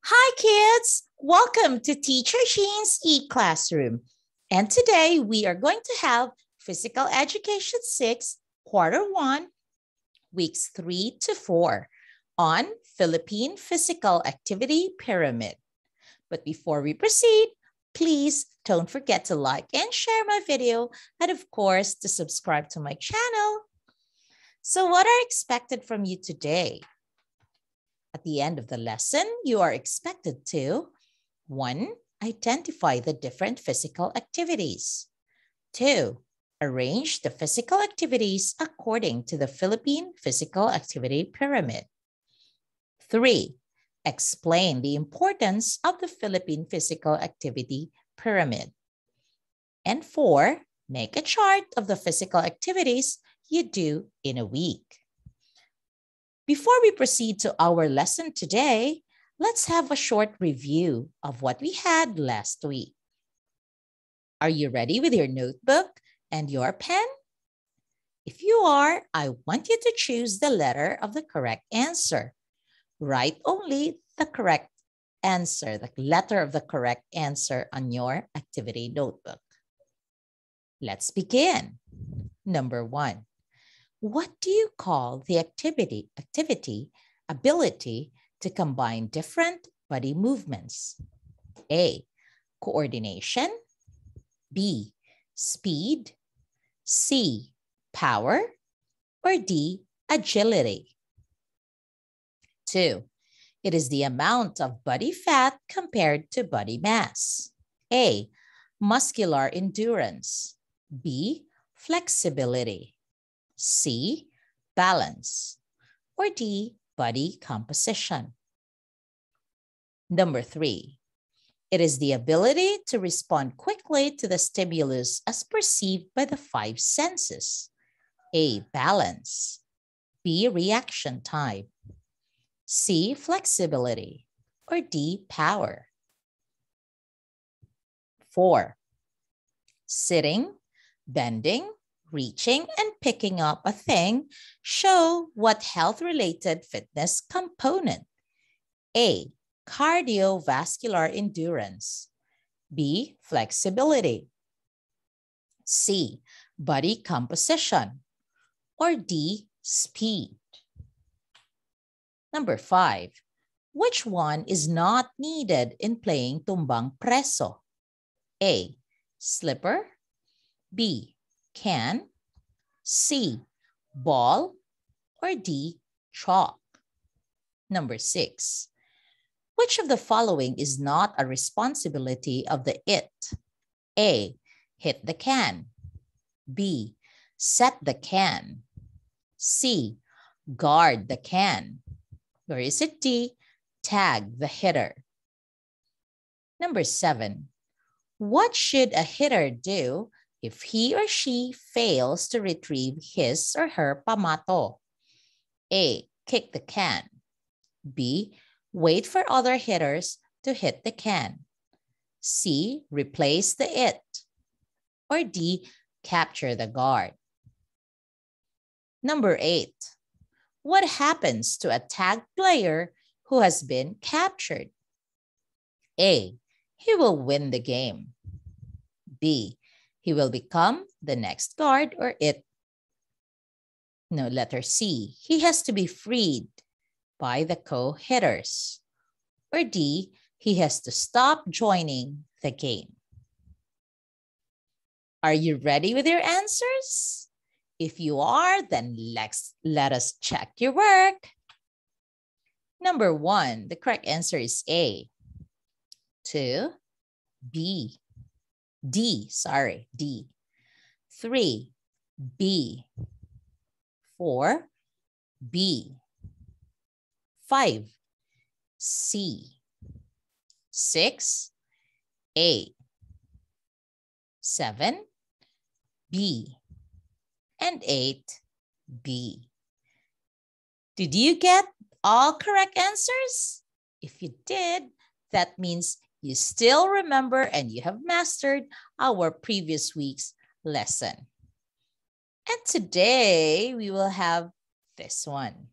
Hi, kids. Welcome to Teacher Sheen's e-classroom. And today we are going to have Physical Education 6, Quarter 1, Weeks 3 to 4 on Philippine Physical Activity Pyramid. But before we proceed, please don't forget to like and share my video and of course to subscribe to my channel. So what are expected from you today? At the end of the lesson, you are expected to 1. Identify the different physical activities. 2. Arrange the physical activities according to the Philippine Physical Activity Pyramid. 3. Explain the importance of the Philippine Physical Activity Pyramid. And 4. Make a chart of the physical activities you do in a week. Before we proceed to our lesson today, let's have a short review of what we had last week. Are you ready with your notebook and your pen? If you are, I want you to choose the letter of the correct answer. Write only the correct answer, the letter of the correct answer on your activity notebook. Let's begin. Number 1. What do you call the ability to combine different body movements? A. Coordination. B. Speed. C. Power. Or D. Agility. 2. It is the amount of body fat compared to body mass. A. Muscular endurance. B. Flexibility. C. Balance. Or D. Body composition. Number 3. It is the ability to respond quickly to the stimulus as perceived by the 5 senses. A. Balance. B. Reaction time. C. Flexibility. Or D. Power. 4. Sitting, bending, reaching, and picking up a thing show what health-related fitness component? A. Cardio-vascular endurance. B. Flexibility. C. Body composition. Or D. Speed. Number 5. Which one is not needed in playing tumbang preso? A. Slipper. B. Can. C. Ball. Or D. Chalk. Number 6. Which of the following is not a responsibility of the it? A. Hit the can. B. Set the can. C. Guard the can. Or is it D. Tag the hitter? Number 7. What should a hitter do if he or she fails to retrieve his or her pamato? A. Kick the can. B. Wait for other hitters to hit the can. C. Replace the it. Or D. Capture the guard. Number 8. What happens to a tag player who has been captured? A. He will win the game. B. He will become the next guard or it. No, letter C. He has to be freed by the co-hitters. Or D. He has to stop joining the game. Are you ready with your answers? If you are, then let us check your work. Number 1, the correct answer is A. 2, B. D. 3, B. 4, B. 5, C. 6, A. 7, B. And 8, B. Did you get all correct answers? If you did, that means you still remember and you have mastered our previous week's lesson. And today we will have this one.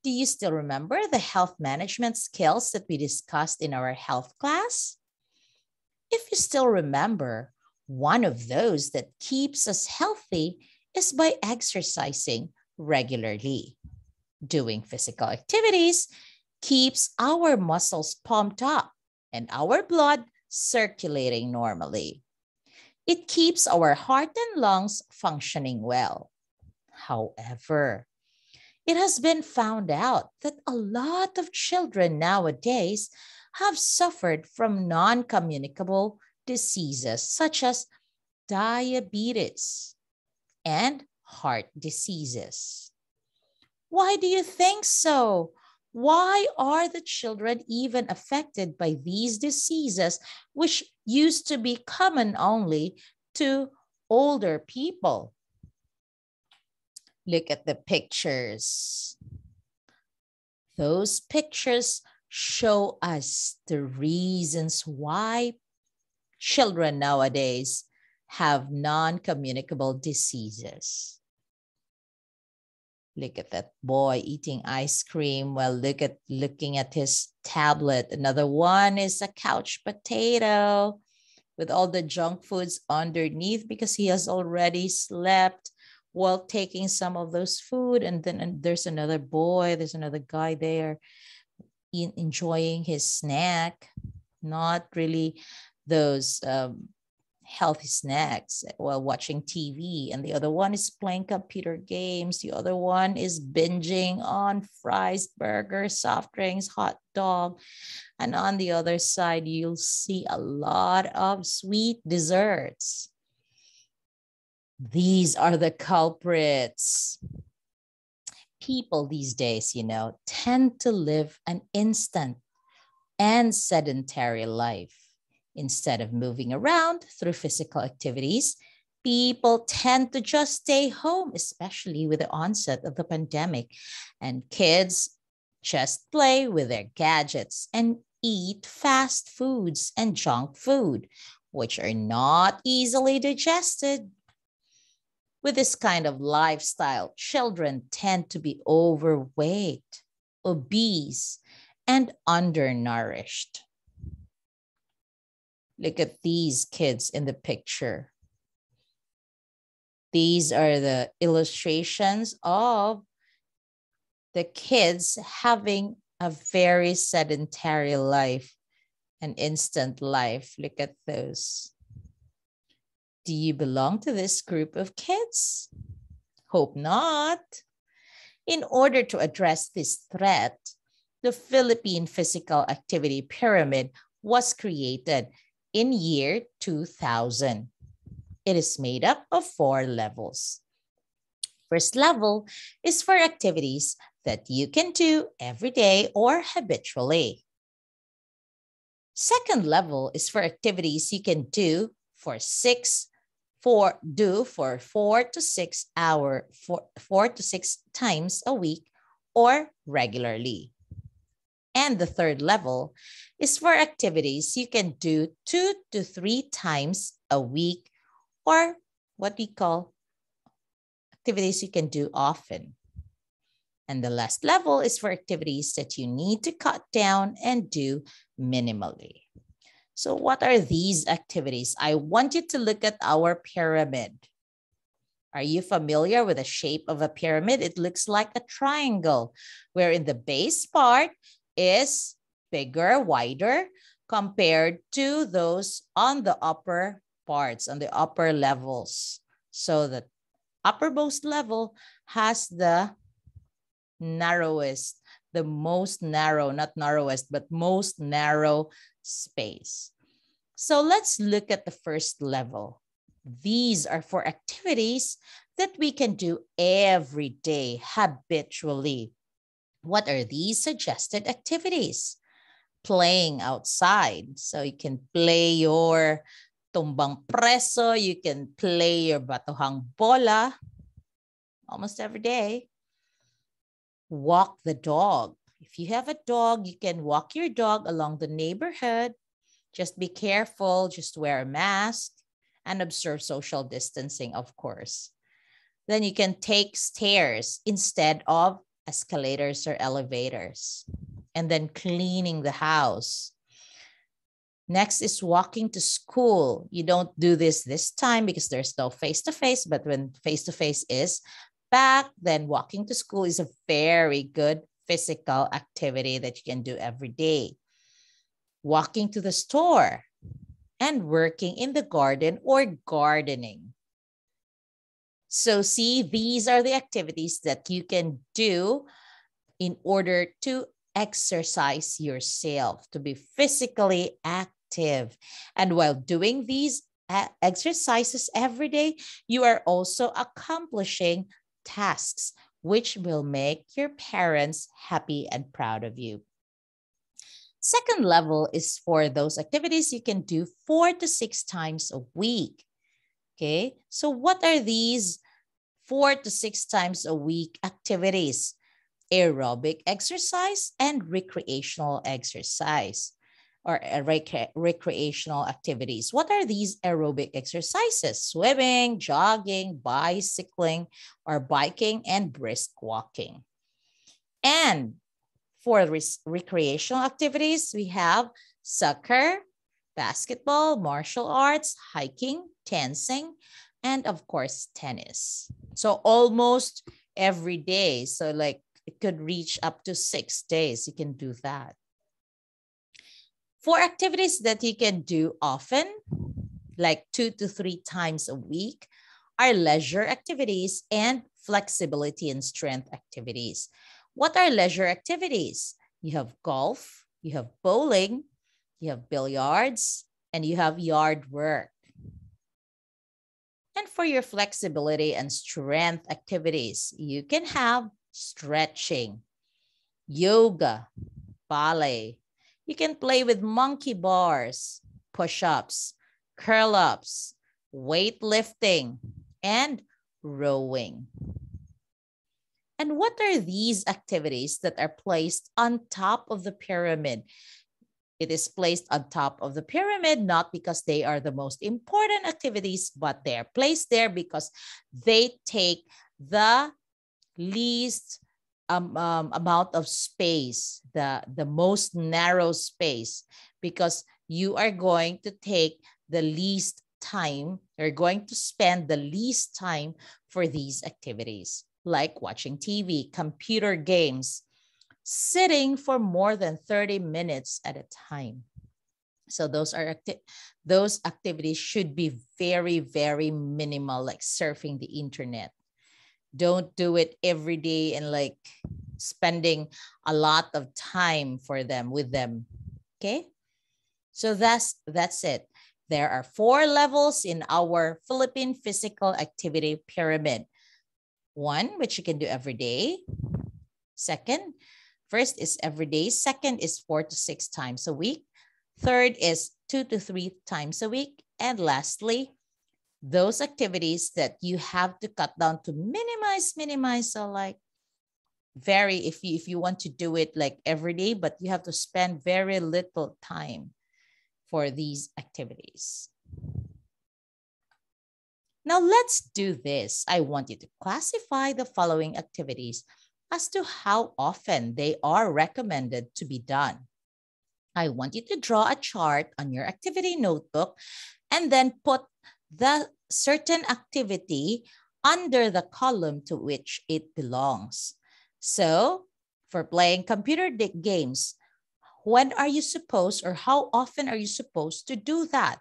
Do you still remember the health management skills that we discussed in our health class? If you still remember, one of those that keeps us healthy is by exercising regularly. Doing physical activities keeps our muscles pumped up and our blood circulating normally. It keeps our heart and lungs functioning well. However, it has been found out that a lot of children nowadays have suffered from non-communicable diseases such as diabetes and heart diseases. Why do you think so? Why are the children even affected by these diseases, which used to be common only to older people? Look at the pictures. Those pictures show us the reasons why children nowadays have non-communicable diseases. Look at that boy eating ice cream while looking at his tablet. Another one is a couch potato with all the junk foods underneath because he has already slept while taking some of those food. And then there's another boy, there's another guy there enjoying his snack, not really those healthy snacks while watching TV. And the other one is playing computer games. The other one is binging on fries, burgers, soft drinks, hot dog. And on the other side, you'll see a lot of sweet desserts. These are the culprits. People these days, tend to live an instant and sedentary life. Instead of moving around through physical activities, people tend to just stay home, especially with the onset of the pandemic. And kids just play with their gadgets and eat fast foods and junk food, which are not easily digested. With this kind of lifestyle, children tend to be overweight, obese, and undernourished. Look at these kids in the picture. These are the illustrations of the kids having a very sedentary life, an instant life. Look at those. Do you belong to this group of kids? Hope not. In order to address this threat, the Philippine Physical Activity Pyramid was created in year 2000. It is made up of 4 levels. First level is for activities that you can do every day or habitually. Second level is for activities you can do for 4 to 6 hours, 4 to 6 times a week or regularly. And the third level is for activities you can do 2 to 3 times a week, or what we call activities you can do often. And the last level is for activities that you need to cut down and do minimally. So what are these activities? I want you to look at our pyramid. Are you familiar with the shape of a pyramid? It looks like a triangle, where in the base part is bigger, wider, compared to those on the upper parts, on the upper levels. So the uppermost level has the narrowest, the most narrow, not narrowest, but most narrow space. So let's look at the first level. These are for activities that we can do every day, habitually. What are these suggested activities? Playing outside. So you can play your tumbang preso, you can play your batuhang bola almost every day. Walk the dog. If you have a dog, you can walk your dog along the neighborhood. Just be careful, just wear a mask and observe social distancing, of course. Then you can take stairs instead of escalators or elevators, and then cleaning the house. Next is walking to school. You don't do this time because there's no face-to-face, but when face-to-face is back, then walking to school is a very good physical activity that you can do every day. Walking to the store and working in the garden or gardening. So see, these are the activities that you can do in order to exercise yourself, to be physically active. And while doing these exercises every day, you are also accomplishing tasks which will make your parents happy and proud of you. Second level is for those activities you can do 4 to 6 times a week. Okay, so what are these 4 to 6 times a week activities? Aerobic exercise and recreational exercise or recreational activities. What are these aerobic exercises? Swimming, jogging, bicycling, or biking, and brisk walking. And for recreational activities, we have soccer, basketball, martial arts, hiking, dancing, and of course, tennis. So almost every day. So like it could reach up to 6 days. You can do that. For activities that you can do often, like 2 to 3 times a week, are leisure activities and flexibility and strength activities. What are leisure activities? You have golf, you have bowling, you have billiards, and you have yard work. And for your flexibility and strength activities, you can have stretching, yoga, ballet. You can play with monkey bars, push-ups, curl-ups, weightlifting, and rowing. And what are these activities that are placed on top of the pyramid? It is placed on top of the pyramid, not because they are the most important activities, but they are placed there because they take the least amount of space, the most narrow space, because you are going to take the least time, you're going to spend the least time for these activities, like watching TV, computer games, sitting for more than 30 minutes at a time. So those activities should be very, very minimal, like surfing the internet. Don't do it every day and like spending a lot of time with them. Okay? So that's it. There are 4 levels in our Philippine Physical Activity Pyramid. 1, which you can do every day. First is every day. Second is 4 to 6 times a week. Third is 2 to 3 times a week. And lastly, those activities that you have to cut down to minimize. So like if you want to do it like every day, but you have to spend very little time for these activities. Now let's do this. I want you to classify the following activities as to how often they are recommended to be done. I want you to draw a chart on your activity notebook and then put the certain activity under the column to which it belongs. So for playing computer games, when are you supposed, or how often are you supposed to do that?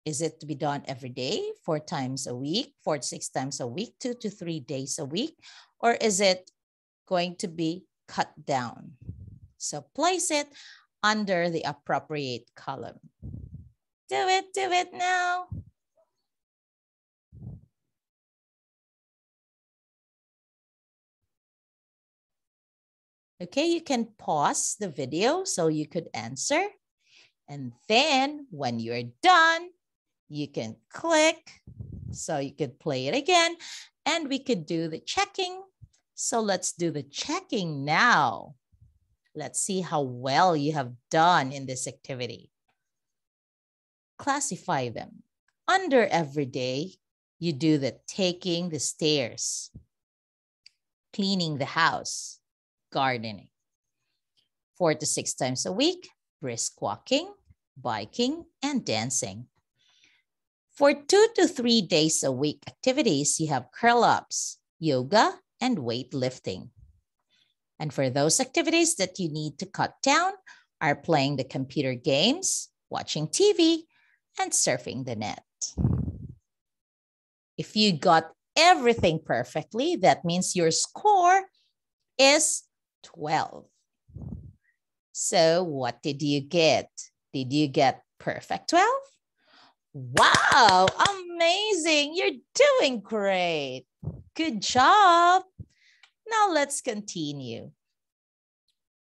Is it to be done every day, 4 times a week, 4 to 6 times a week, 2 to 3 days a week? Or is it going to be cut down? So place it under the appropriate column. Do it now. Okay, you can pause the video so you could answer. And then when you're done, you can click so you could play it again and we could do the checking. So let's do the checking now. Let's see how well you have done in this activity. Classify them. Under every day, you do the taking the stairs. cleaning the house, gardening. 4 to 6 times a week, brisk walking, biking, and dancing. For 2 to 3 days a week activities, you have curl-ups, yoga, and weightlifting. And for those activities that you need to cut down are playing the computer games, watching TV, and surfing the net. If you got everything perfectly, that means your score is 12. So what did you get? Did you get perfect 12? Wow, amazing. You're doing great. Good job. Now let's continue.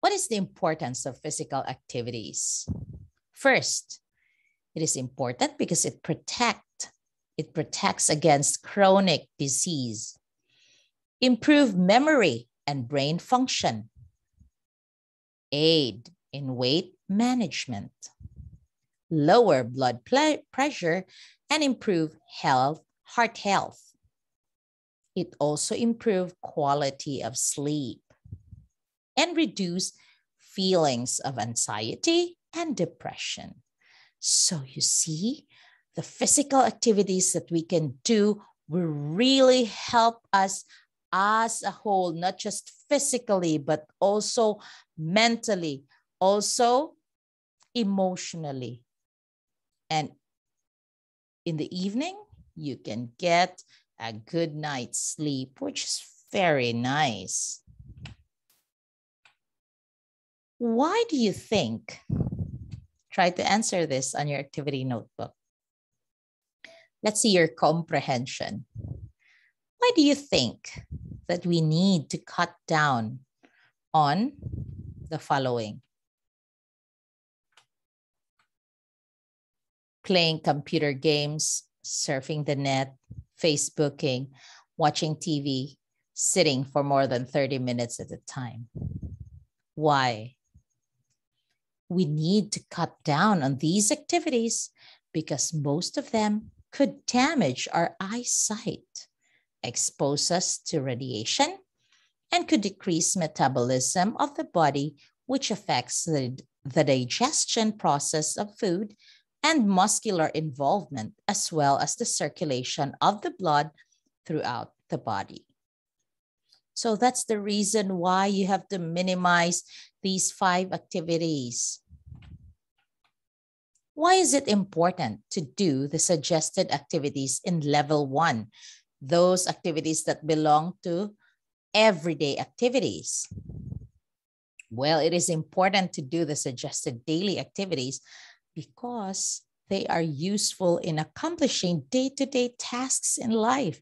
What is the importance of physical activities? First, it is important because it protects against chronic disease, improve memory and brain function, aid in weight management, lower blood pressure, and improve heart health. It also improves quality of sleep and reduce feelings of anxiety and depression. So you see, the physical activities that we can do will really help us as a whole, not just physically, but also mentally, also emotionally. And in the evening, you can get a good night's sleep, which is very nice. Why do you think? Try to answer this on your activity notebook. Let's see your comprehension. Why do you think that we need to cut down on the following? Playing computer games, surfing the net, Facebooking, watching TV, sitting for more than 30 minutes at a time. Why? We need to cut down on these activities because most of them could damage our eyesight, expose us to radiation, and could decrease metabolism of the body, which affects the digestion process of food and muscular involvement, as well as the circulation of the blood throughout the body. So that's the reason why you have to minimize these 5 activities. Why is it important to do the suggested activities in level 1? Those activities that belong to everyday activities. Well, it is important to do the suggested daily activities because they are useful in accomplishing day-to-day tasks in life.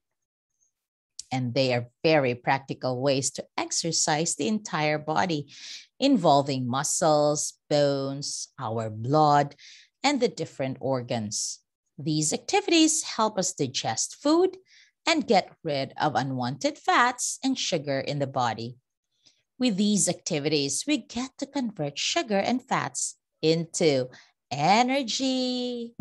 And they are very practical ways to exercise the entire body, involving muscles, bones, our blood, and the different organs. These activities help us digest food and get rid of unwanted fats and sugar in the body. With these activities, we get to convert sugar and fats into energy.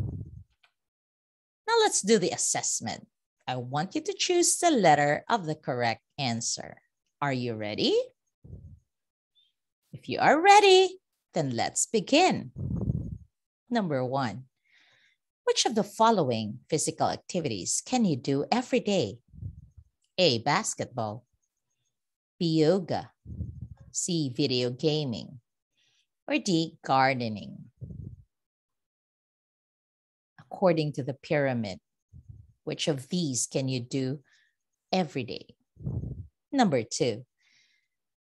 Now let's do the assessment. I want you to choose the letter of the correct answer. Are you ready? If you are ready, then let's begin. Number 1, which of the following physical activities can you do every day? A, basketball. B, yoga. C, video gaming. Or D, gardening. According to the pyramid, which of these can you do every day? Number 2,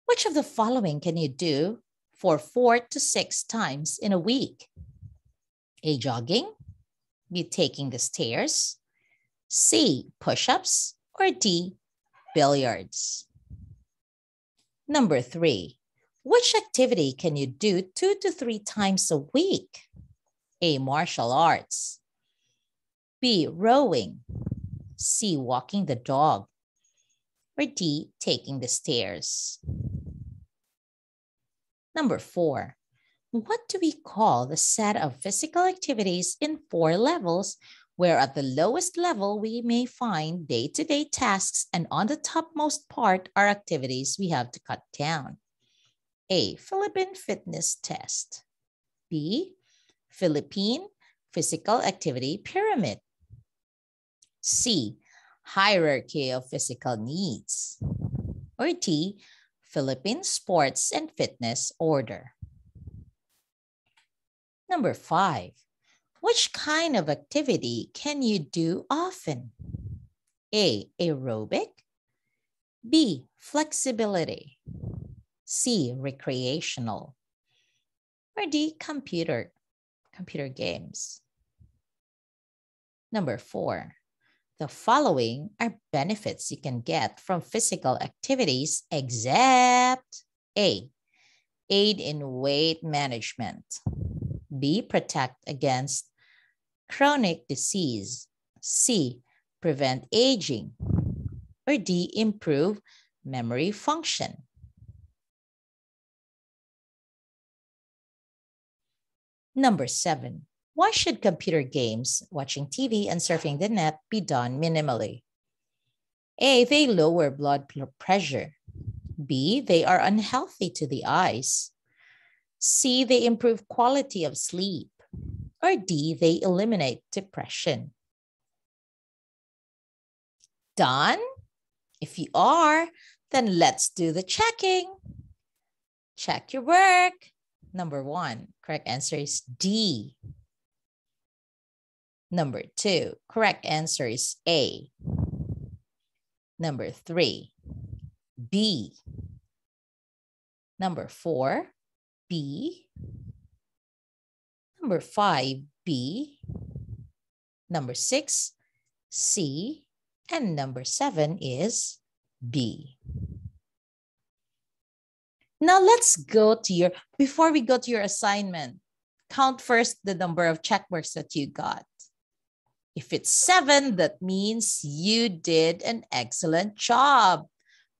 which of the following can you do for 4 to 6 times in a week? A, jogging. B, taking the stairs. C, push-ups. Or D, billiards. Number 3, which activity can you do 2 to 3 times a week? A, martial arts. B, rowing. C, walking the dog. Or D, taking the stairs. Number 4, what do we call the set of physical activities in 4 levels where at the lowest level, we may find day-to-day tasks, and on the topmost part are activities we have to cut down. A, Philippine Fitness Test. B, Philippine Physical Activity Pyramid. C, Hierarchy of Physical Needs. Or D, Philippine Sports and Fitness Order. Number 5, which kind of activity can you do often? A, aerobic. B, flexibility. C, recreational. Or D, computer games. Number 4, the following are benefits you can get from physical activities except A, aid in weight management. B, protect against chronic disease. C, prevent aging. Or D, improve memory function. Number 7, why should computer games, watching TV, and surfing the net be done minimally? A, they lower blood pressure. B, they are unhealthy to the eyes. C, they improve quality of sleep. Or D, they eliminate depression. Done? If you are, then let's do the checking. Check your work. Number 1, correct answer is D. Number 2, correct answer is A. Number 3, B. Number 4, B. Number 5, B. Number 6, C. And number 7 is B. Now let's go to before we go to your assignment, count first the number of check marks that you got. If it's 7, that means you did an excellent job.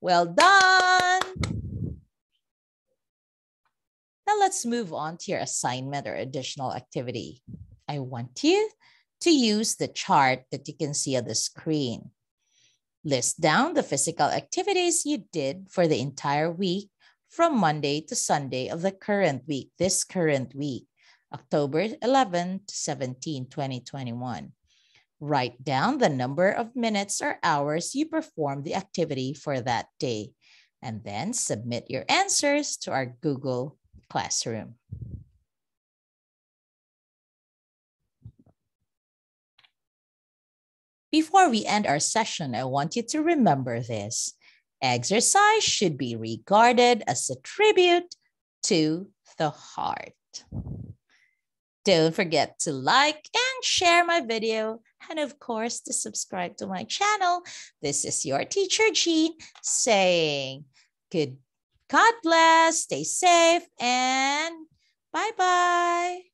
Well done. Now let's move on to your assignment or additional activity. I want you to use the chart that you can see on the screen. List down the physical activities you did for the entire week from Monday to Sunday of the current week, this current week, October 11 to 17, 2021. Write down the number of minutes or hours you performed the activity for that day, and then submit your answers to our Google Classroom. Before we end our session, I want you to remember this. Exercise should be regarded as a tribute to the heart. Don't forget to like and share my video, and of course, to subscribe to my channel. This is your teacher, Jean, saying God bless, stay safe, and bye-bye.